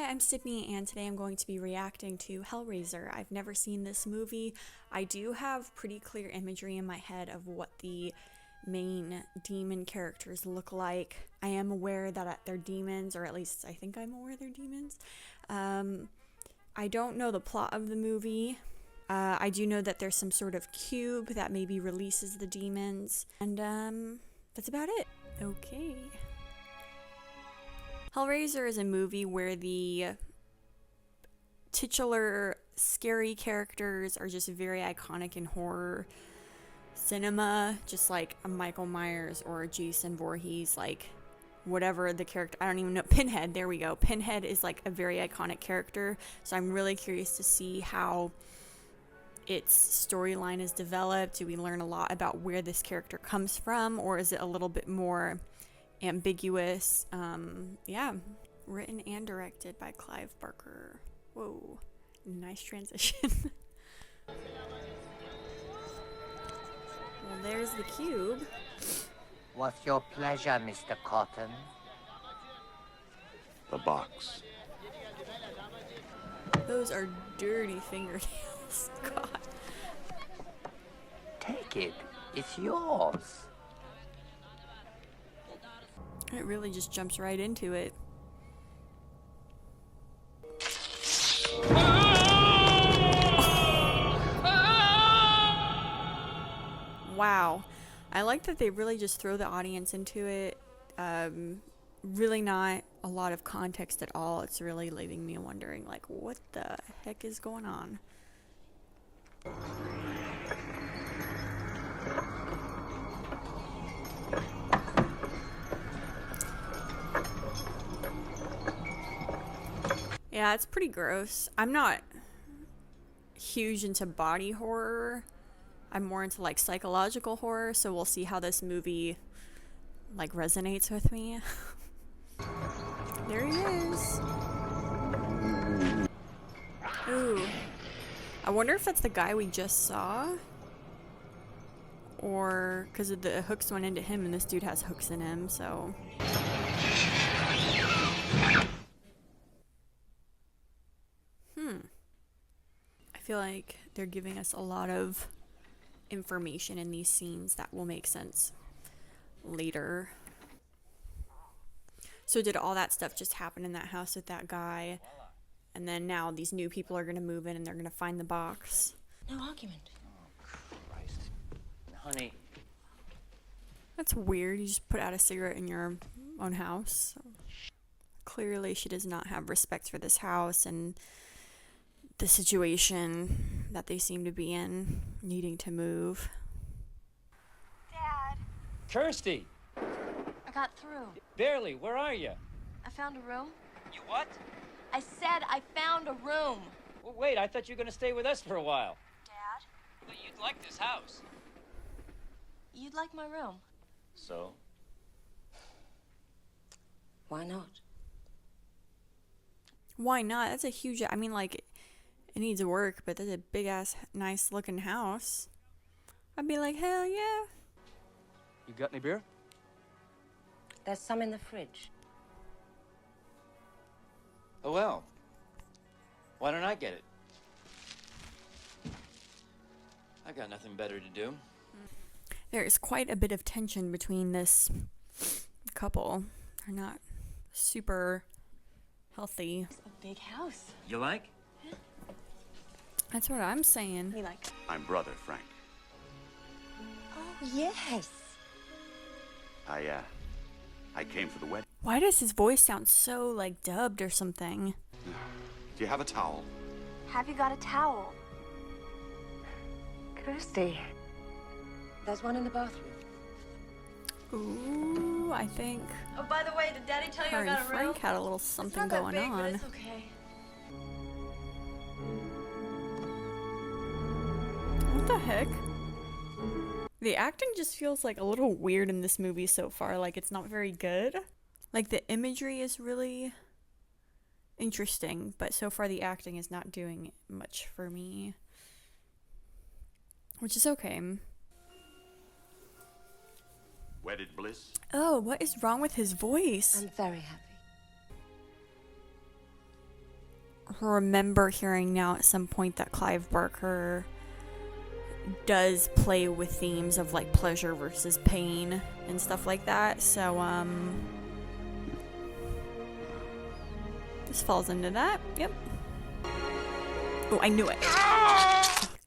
I'm Sydney, and today I'm going to be reacting to Hellraiser. I've never seen this movie. I do have pretty clear imagery in my head of what the main demon characters look like. I am aware that they're demons, or at least I think I'm aware they're demons. I don't know the plot of the movie. I do know that there's some sort of cube that maybe releases the demons, and that's about it. Okay. Hellraiser is a movie where the titular scary characters are just very iconic in horror cinema, just like a Michael Myers or a Jason Voorhees, like whatever the character, I don't even know, Pinhead, there we go. Pinhead is like a very iconic character, so I'm really curious to see how its storyline is developed. Do we learn a lot about where this character comes from, or is it a little bit more ambiguous? Yeah, written and directed by Clive Barker. Whoa, nice transition. Well, there's the cube. What's your pleasure, Mr. Cotton? The box. Those are dirty fingernails. God. Take it. It's yours. It really just jumps right into it. Wow. I like that they really just throw the audience into it. Really not a lot of context at all. It's really leaving me wondering, like, what the heck is going on? Yeah, it's pretty gross. I'm not huge into body horror. I'm more into like psychological horror, so we'll see how this movie like resonates with me. There he is. Ooh. I wonder if that's the guy we just saw. Or because the hooks went into him and this dude has hooks in him, so. I feel like they're giving us a lot of information in these scenes that will make sense later. So did all that stuff just happen in that house with that guy? And then now these new people are going to move in and they're going to find the box. No argument. Oh, Christ. Honey. That's weird. You just put out a cigarette in your own house. Clearly she does not have respect for this house and the situation that they seem to be in, needing to move. Dad, Kirsty! I got through. Barely, where are you? I found a room. You what? I said I found a room. Well, wait, I thought you were gonna stay with us for a while. Dad? But you'd like this house. You'd like my room. So? Why not? Why not? That's a huge, I mean, like, it needs work, but that's a big ass nice looking house. I'd be like, hell yeah. You got any beer? There's some in the fridge. Oh, well. Why don't I get it? I got nothing better to do. There is quite a bit of tension between this couple. They're not super healthy. It's a big house. You like? That's what I'm saying. We like. I'm brother Frank. Oh, yes. I came for the wedding. Why does his voice sound so like dubbed or something? Do you have a towel? Have you got a towel? Kirsty. There's one in the bathroom. Ooh, I think Oh, by the way, did Daddy tell you her I and got a room? Frank had a little something it's not going that big, on. But it's okay. What the heck? The acting just feels like a little weird in this movie so far. Like, it's not very good. Like, the imagery is really interesting, but so far the acting is not doing much for me. Which is okay. Wedded bliss? Oh, what is wrong with his voice? I'm very happy. remember hearing now at some point that Clive Barker does play with themes of like pleasure versus pain and stuff like that. So this falls into that. Yep. Oh, I knew it.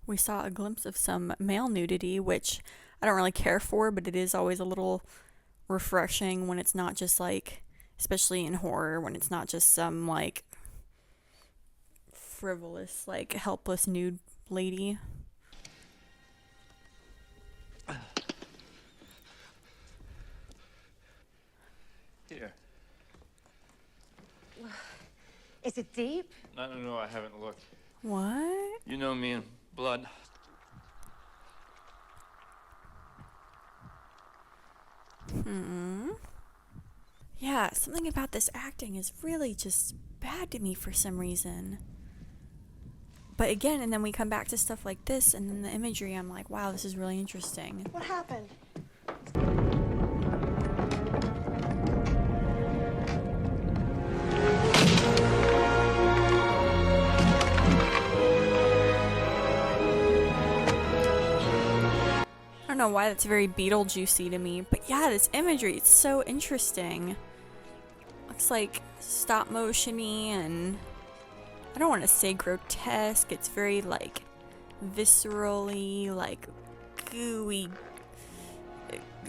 We saw a glimpse of some male nudity, which I don't really care for, but it is always a little refreshing when it's not just like, especially in horror, when it's not just some like frivolous, like helpless nude lady. Here. Is it deep? No, I haven't looked. What? You know me and blood. Yeah, something about this acting is really just bad to me for some reason. But again, and then we come back to stuff like this, and then the imagery, I'm like, wow, this is really interesting. What happened? I don't know why that's very Beetlejuicy to me, but yeah, this imagery, it's so interesting. Looks like stop motion-y, and I don't want to say grotesque, it's very like viscerally, like gooey,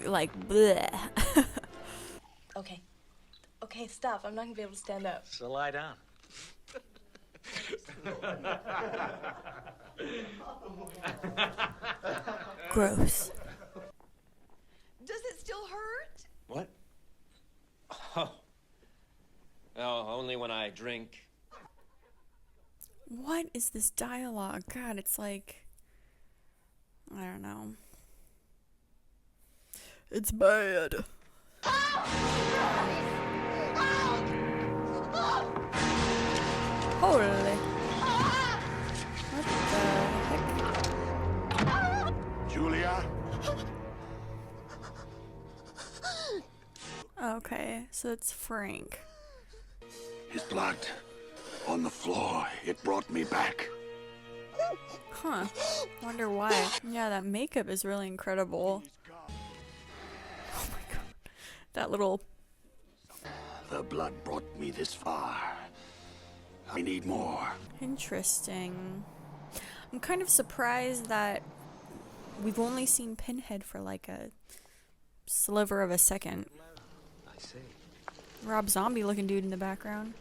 like bleh. Okay, stop. I'm not gonna be able to stand up. So lie down. Gross. Does it still hurt? What? Oh. Oh, only when I drink. What is this dialogue? God, it's like, I don't know. It's bad. Holy. What the heck? Julia? Okay, so it's Frank. His blood on the floor. It brought me back. Huh. Wonder why. Yeah, that makeup is really incredible. Oh my god. That little... The blood brought me this far. I need more. Interesting. I'm kind of surprised that we've only seen Pinhead for like a sliver of a second. I see. Rob Zombie looking dude in the background.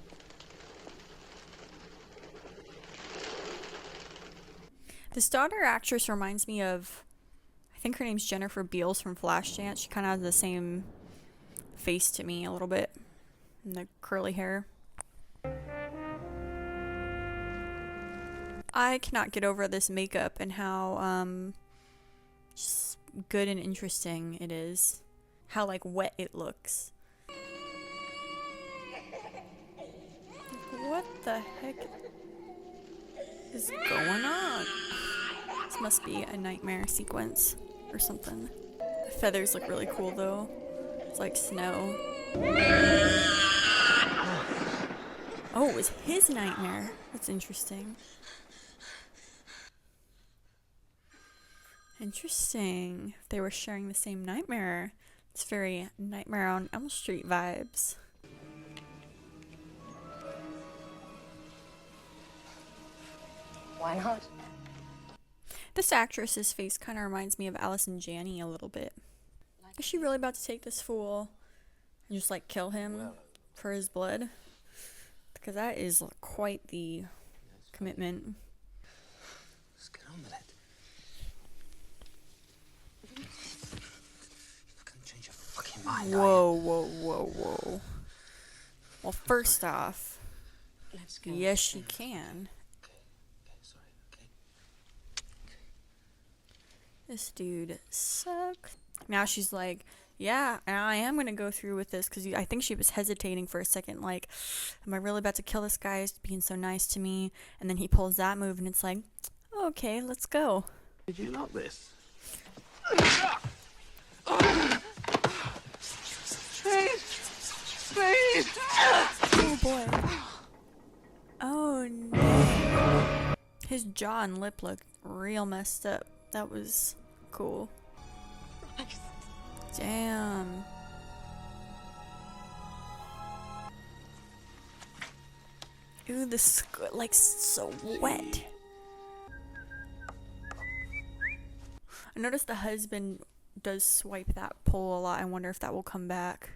This daughter actress reminds me of, I think her name's Jennifer Beals from Flashdance. She kind of has the same face to me a little bit. And the curly hair. I cannot get over this makeup and how just good and interesting it is. How like wet it looks. What the heck is going on? This must be a nightmare sequence or something. The feathers look really cool though. It's like snow. Oh, it was his nightmare. That's interesting. Interesting. If they were sharing the same nightmare. It's very Nightmare on Elm Street vibes. Why not? This actress's face kind of reminds me of Allison Janney a little bit. Is she really about to take this fool and just like kill him for his blood? Because that is quite the commitment. Let's get on with it. You can change your fucking mind. Whoa, whoa, whoa, whoa. Well, first off, Let's go. yes, she can. Okay, sorry, okay. This dude sucks. Now she's like, yeah, I am going to go through with this because I think she was hesitating for a second. Like, am I really about to kill this guy? He's being so nice to me. And then he pulls that move and it's like, okay, let's go. Did you lock this? Oh boy. Oh His jaw and lip looked real messed up. That was cool. Damn. Ooh, this like so wet. I noticed the husband does swipe that pole a lot. I wonder if that will come back.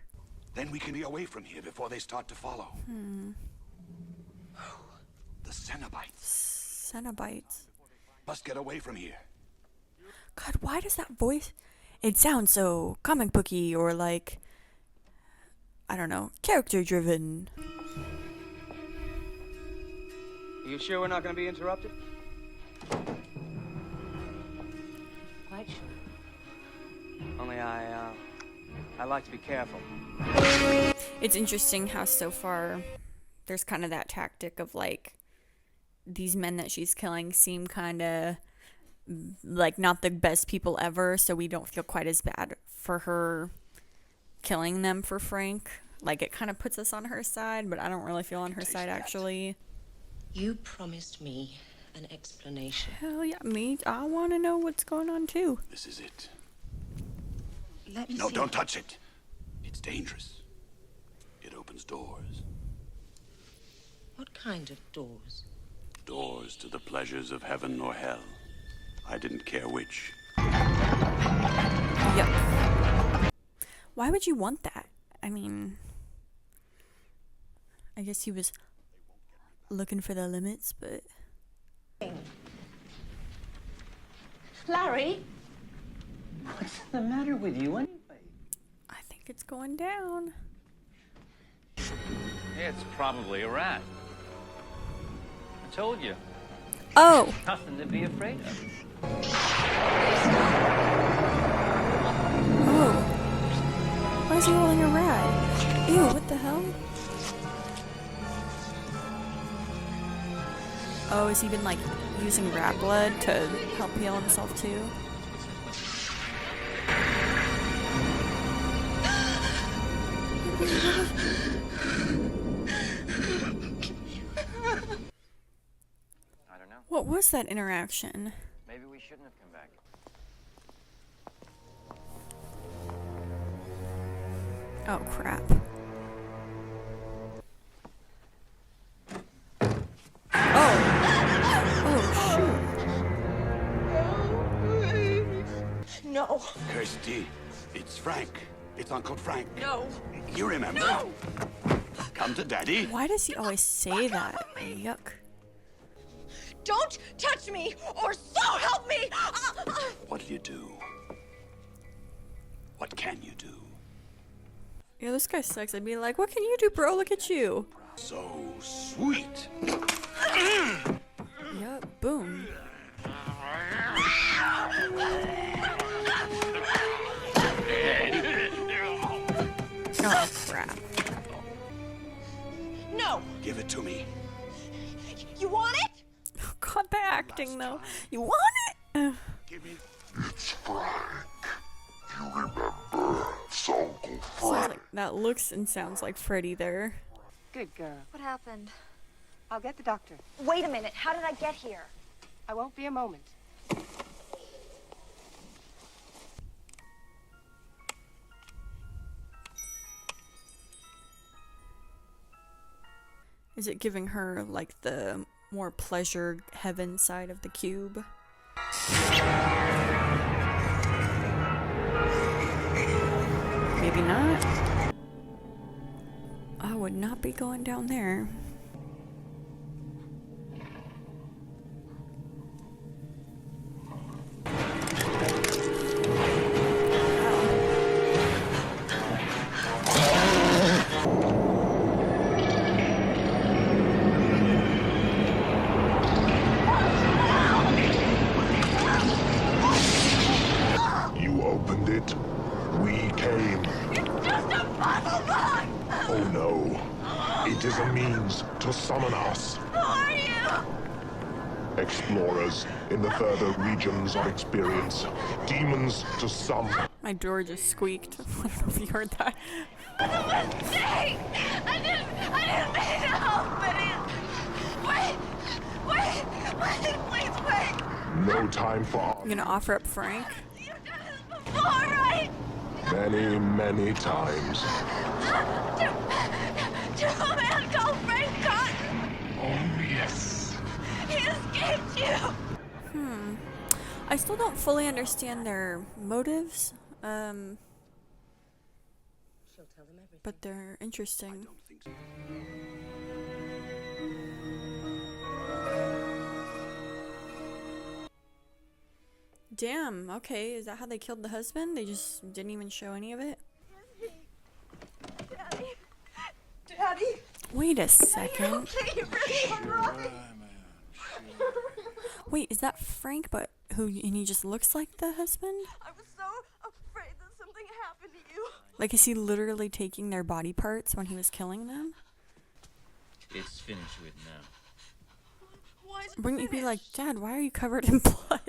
Then we can be away from here before they start to follow. The Cenobites. Cenobites. Must get away from here. God, why does that voice... It sounds so comic booky or like... I don't know, character driven. Are you sure we're not going to be interrupted? Quite sure. Only I like to be careful. It's interesting how so far there's kind of that tactic of like these men that she's killing seem kind of like not the best people ever, so we don't feel quite as bad for her killing them for Frank. Like it kind of puts us on her side, but I don't really feel on her side actually. You promised me an explanation. Hell yeah, me. I want to know what's going on too. This is it. Let me No, see. don't touch it. It's dangerous. It opens doors. What kind of doors? Doors to the pleasures of heaven or hell. I didn't care which. Yep. Why would you want that? I mean, I guess he was looking for the limits, but... Larry? What's the matter with you anyway? I think it's going down. It's probably a rat. I told you. Oh! Nothing to be afraid of. Oh. Why is he holding a rat? Ew, what the hell? Oh, has he been like using rat blood to help heal himself too? I don't know. What was that interaction? Maybe we shouldn't have come back. Oh crap. No. Kirsty, it's Frank. It's Uncle Frank. No. You remember? No. Come to Daddy. Why does he always say that? Yuck. Don't touch me, or so help me! What'll you do? What can you do? Yeah, this guy sucks. I'd be like, what can you do, bro? Look at you. So sweet. Yup, boom. Oh, crap. No! Give it to me. You want it? Oh, God, the acting, though. You want it? Give me. It's Frank. You remember? It's Uncle Sounds Frank. like, that looks and sounds like Freddy there. Good girl. What happened? I'll get the doctor. Wait a minute. How did I get here? I won't be a moment. Is it giving her, like, the more pleasure heaven side of the cube? Maybe not. I would not be going down there. You opened it. We came. It's just a puzzle box! Oh no. It is a means to summon us. Who are you? Explorers in the further regions of experience. Demons to some. My door just squeaked. I don't know if you heard that. It was a mistake! I didn't mean to help, but it... Wait! no time for I'm gonna offer up Frank. All right. many, many times. To a man called Frank Cotton. Oh, yes. He escaped you. I still don't fully understand their motives, She'll tell them everything. but they're interesting. Damn, okay, is that how they killed the husband? They just didn't even show any of it? Daddy. Daddy. Wait a second. Okay, you really are right. Wait, is that Frank, but who, and he just looks like the husband? I was so afraid that something happened to you. Like, is he literally taking their body parts when he was killing them? It's finished with now. Why is it Wouldn't you be finished? like, Dad, why are you covered in blood?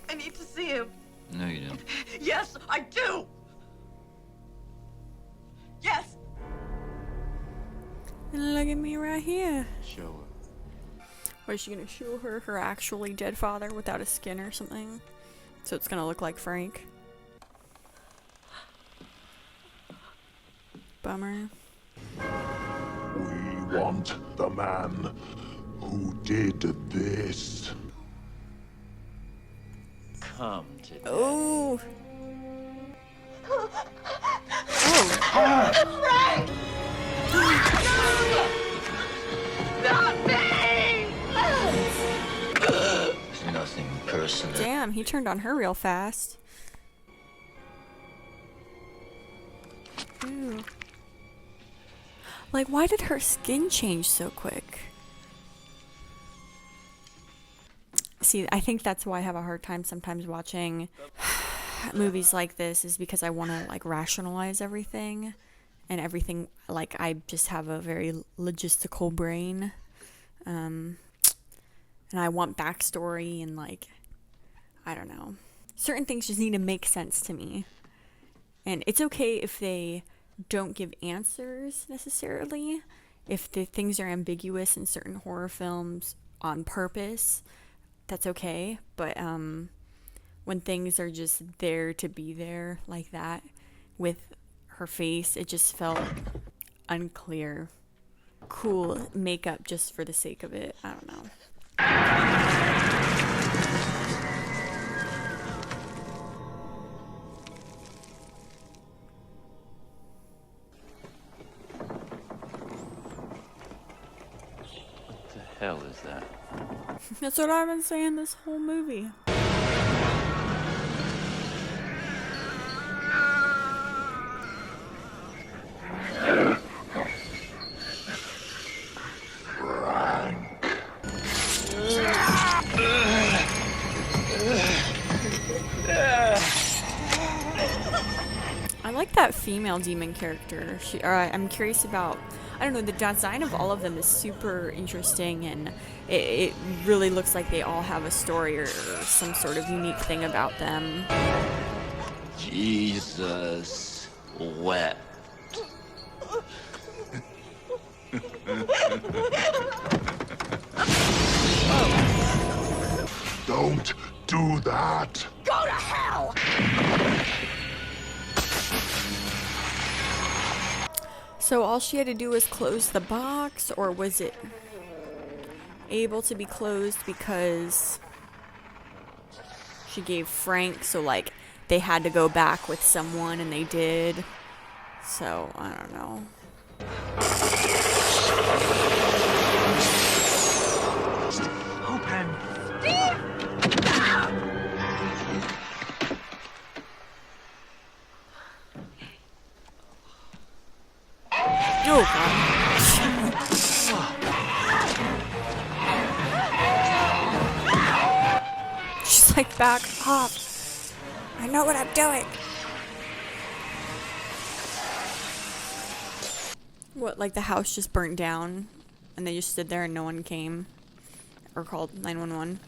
I need to see him. No, you don't. Yes, I do. Yes. And look at me right here. Show her. What, is she gonna show her actually dead father without a skin or something? So it's gonna look like Frank. Bummer. We want the man who did this. Come to Oh! nothing personal. Damn, he turned on her real fast. Ooh. Like, why did her skin change so quick? See, I think that's why I have a hard time sometimes watching movies like this, is because I want to, like, rationalize everything. And everything, like, I just have a very logistical brain. And I want backstory and, like, I don't know. Certain things just need to make sense to me. And it's okay if they don't give answers necessarily. If the things are ambiguous in certain horror films on purpose, that's okay. But when things are just there to be there like that with her face, it just felt unclear. Cool makeup just for the sake of it. I don't know. What the hell is that? That's what I've been saying this whole movie. I like that female demon character. I'm curious about, I don't know, the design of all of them is super interesting, and it really looks like they all have a story or some sort of unique thing about them. Jesus wept. Don't do that. Go to hell. So all she had to do was close the box, or was it able to be closed because she gave Frank, so like they had to go back with someone and they did. So I don't know. Open. Oh god. She's like, back off. I know what I'm doing. What, like the house just burnt down and they just stood there and no one came or called 911?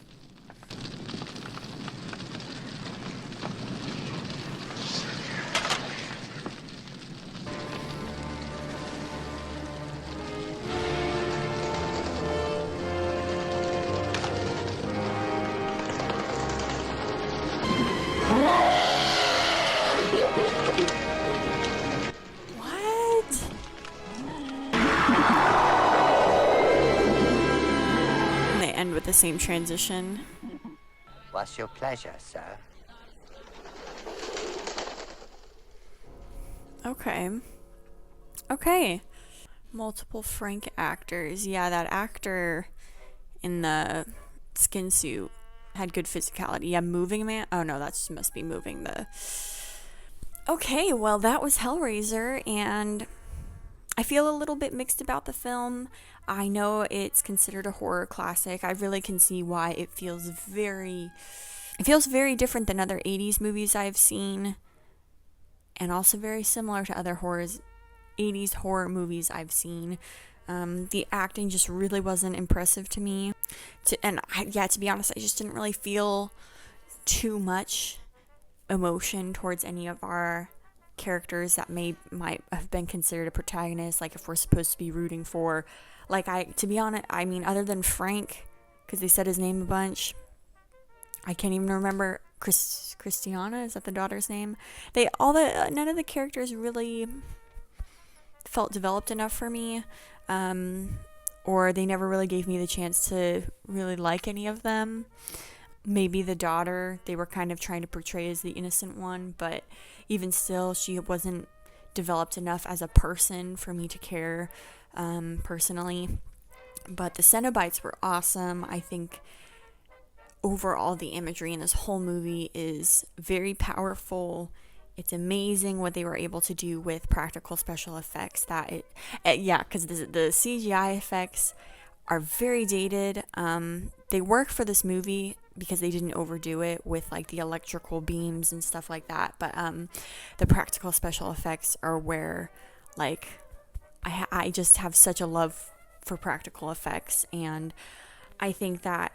with the same transition. What's your pleasure, sir? Okay. Multiple Frank actors. Yeah, that actor in the skin suit had good physicality. Yeah, Moving Man. Oh no, that must be Moving the... Okay, well, that was Hellraiser, and I feel a little bit mixed about the film. I know it's considered a horror classic. I really can see why it feels very different than other 80s movies I've seen, and also very similar to other 80s horror movies I've seen. The acting just really wasn't impressive to me. To be honest, I just didn't really feel too much emotion towards any of our characters that might have been considered a protagonist, like if we're supposed to be rooting for, to be honest, I mean, other than Frank, because they said his name a bunch, I can't even remember. Christiana, is that the daughter's name? None of the characters really felt developed enough for me, or they never really gave me the chance to really like any of them. Maybe the daughter, they were kind of trying to portray as the innocent one, but even still, she wasn't developed enough as a person for me to care personally. But the Cenobites were awesome. I think overall the imagery in this whole movie is very powerful. It's amazing what they were able to do with practical special effects. Because the CGI effects are very dated. They work for this movie because they didn't overdo it with like the electrical beams and stuff like that. But the practical special effects are where like I just have such a love for practical effects, and I think that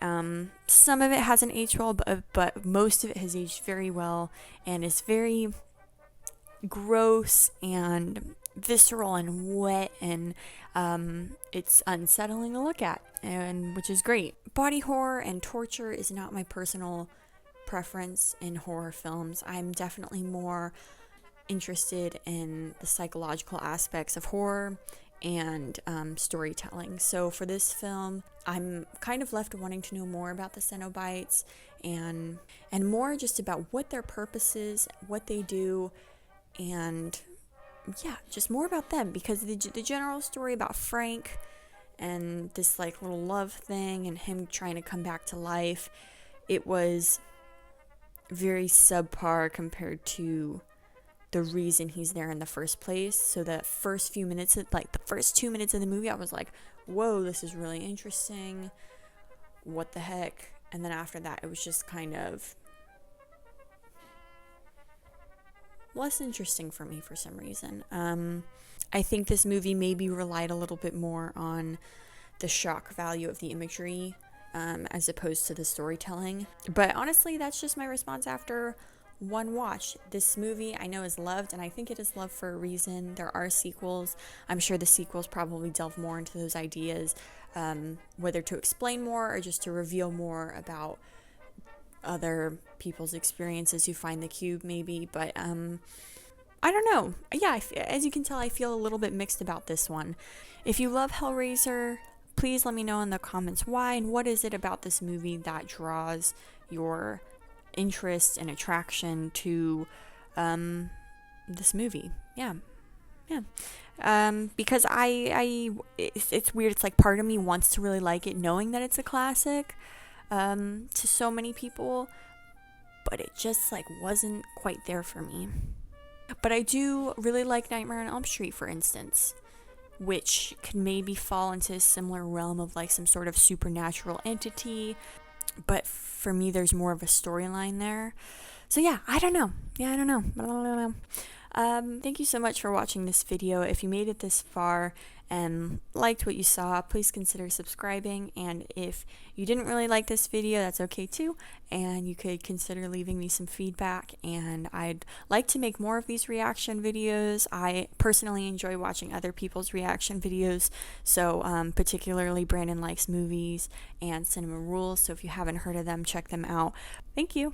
some of it hasn't aged well, but most of it has aged very well and is very gross and visceral and wet, and it's unsettling to look at, and which is great. Body horror and torture is not my personal preference in horror films. I'm definitely more interested in the psychological aspects of horror and storytelling. So for this film, I'm kind of left wanting to know more about the Cenobites and more just about what their purpose is, what they do, and yeah, just more about them, because the general story about Frank and this like little love thing and him trying to come back to life, it was very subpar compared to the reason he's there in the first place. So the first 2 minutes of the movie, I was like, whoa, this is really interesting, what the heck. And then after that, it was just kind of less interesting for me for some reason. I think this movie maybe relied a little bit more on the shock value of the imagery as opposed to the storytelling. But honestly, that's just my response after one watch. This movie I know is loved, and I think it is loved for a reason. There are sequels. I'm sure the sequels probably delve more into those ideas, whether to explain more or just to reveal more about other people's experiences who find the cube maybe. But I don't know. Yeah, as you can tell, I feel a little bit mixed about this one. If you love Hellraiser, please let me know in the comments why, and what is it about this movie that draws your interest and attraction to this movie. Because it's weird. It's like part of me wants to really like it, knowing that it's a classic to so many people, but it just like wasn't quite there for me. But I do really like Nightmare on Elm Street, for instance, which could maybe fall into a similar realm of like some sort of supernatural entity, but for me there's more of a storyline there. So yeah, I don't know. Thank you so much for watching this video. If you made it this far and liked what you saw, please consider subscribing, and if you didn't really like this video, that's okay too, and you could consider leaving me some feedback. And I'd like to make more of these reaction videos. I personally enjoy watching other people's reaction videos, so particularly Brandon Likes Movies and Cinema Rules, so if you haven't heard of them, check them out. Thank you.